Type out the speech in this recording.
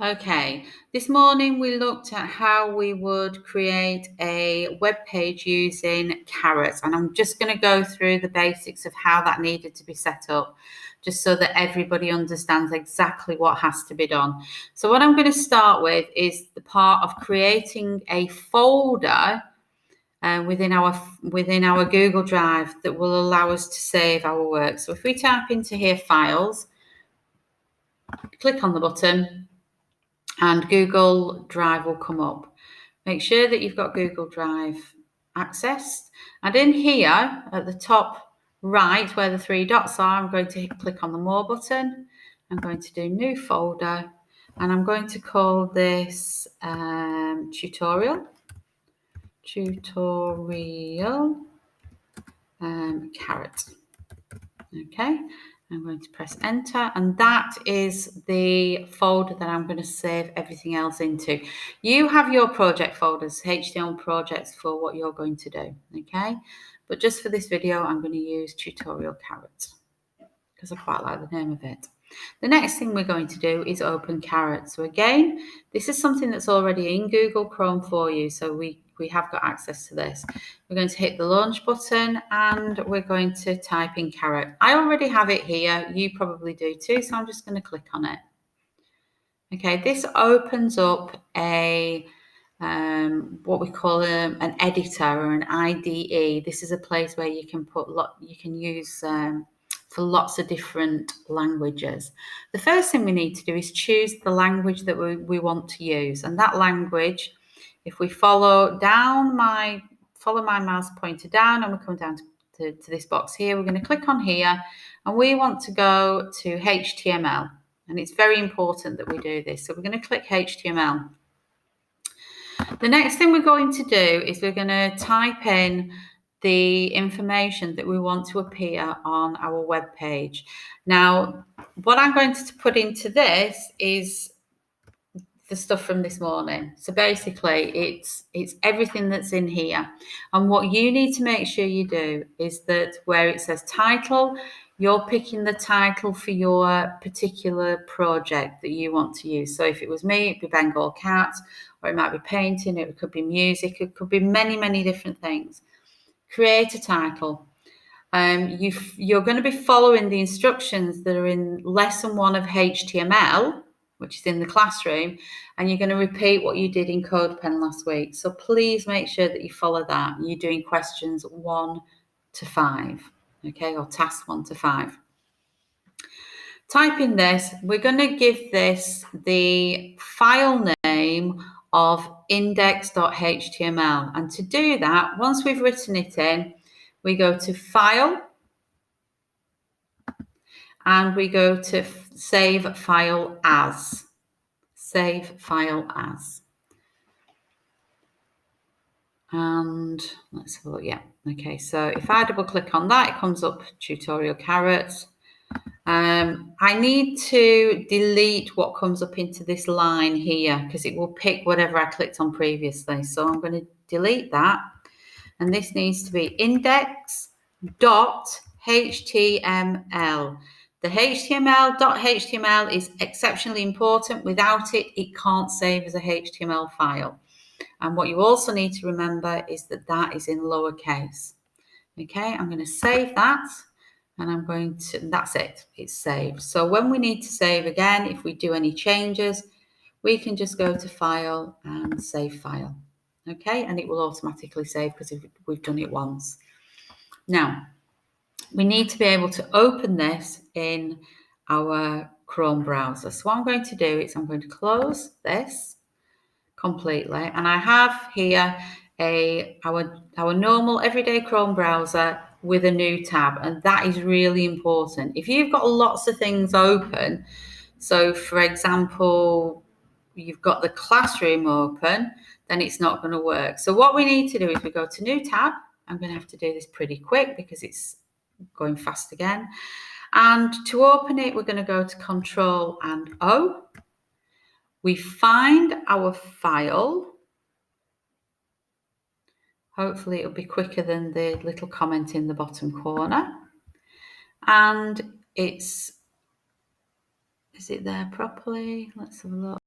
Okay, this morning we looked at how we would create a web page using Caret, and I'm just going to go through the basics of how that needed to be set up, just so that everybody understands exactly what has to be done. So what I'm going to start with is the part of creating a folder within our Google Drive that will allow us to save our work. So if we type into here, Files, click on the button, and Google Drive will come up. Make sure that you've got Google Drive accessed. And in here at the top right where the three dots are, I'm going to click on the More button. I'm going to do New Folder, and I'm going to call this Tutorial Caret. Okay. I'm going to press enter, and that is the folder that I'm going to save everything else into. You have your project folders, HTML projects, for what you're going to do, okay? But just for this video, I'm going to use Tutorial Caret because I quite like the name of it. The next thing we're going to do is open Caret. So again, this is something that's already in Google Chrome for you, so we have got access to this. We're going to hit the launch button and we're going to type in Caret. I already have it here, you probably do too, so I'm just going to click on it. Okay, this opens up a what we call an editor or an IDE. This is a place where you can use for lots of different languages. The first thing we need to do is choose the language that we want to use, and that language, if we follow my mouse pointer down and we come down to this box here, we're going to click on here, and we want to go to HTML, and it's very important that we do this. So we're going to click HTML. The next thing we're going to do is we're going to type in the information that we want to appear on our web page. Now, what I'm going to put into this is the stuff from this morning. So basically, it's everything that's in here. And what you need to make sure you do is that where it says title, you're picking the title for your particular project that you want to use. So if it was me, it'd be Bengal Cat, or it might be painting, it could be music, it could be many, many different things. Create a title. You're going to be following the instructions that are in lesson 1 of HTML, which is in the classroom, and you're going to repeat what you did in CodePen last week. So please make sure that you follow that. You're doing questions 1 to 5, okay, or task 1 to 5. Type in this. We're going to give this the file name of index.html, and to do that, once we've written it in, we go to File, and we go to Save File As. Save File As. And let's have a look. Yeah. Okay. So if I double click on that, it comes up Tutorial Caret. I need to delete what comes up into this line here because it will pick whatever I clicked on previously. So I'm going to delete that. And this needs to be index.html. The HTML.html is exceptionally important. Without it, it can't save as a HTML file. And what you also need to remember is that that is in lowercase. Okay, I'm going to save that. And I'm going to, and that's it, it's saved. So when we need to save again, if we do any changes, we can just go to File and Save File. Okay, and it will automatically save because we've done it once. Now, we need to be able to open this in our Chrome browser. So what I'm going to do is I'm going to close this completely, and I have here our normal everyday Chrome browser with a new tab, and that is really important. If you've got lots of things open, so for example, you've got the classroom open, then it's not going to work. So what we need to do is we go to new tab. I'm going to have to do this pretty quick because it's going fast again. And to open it, we're going to go to Control and O. We find our file. Hopefully it'll be quicker than the little comment in the bottom corner. And is it there properly? Let's have a look.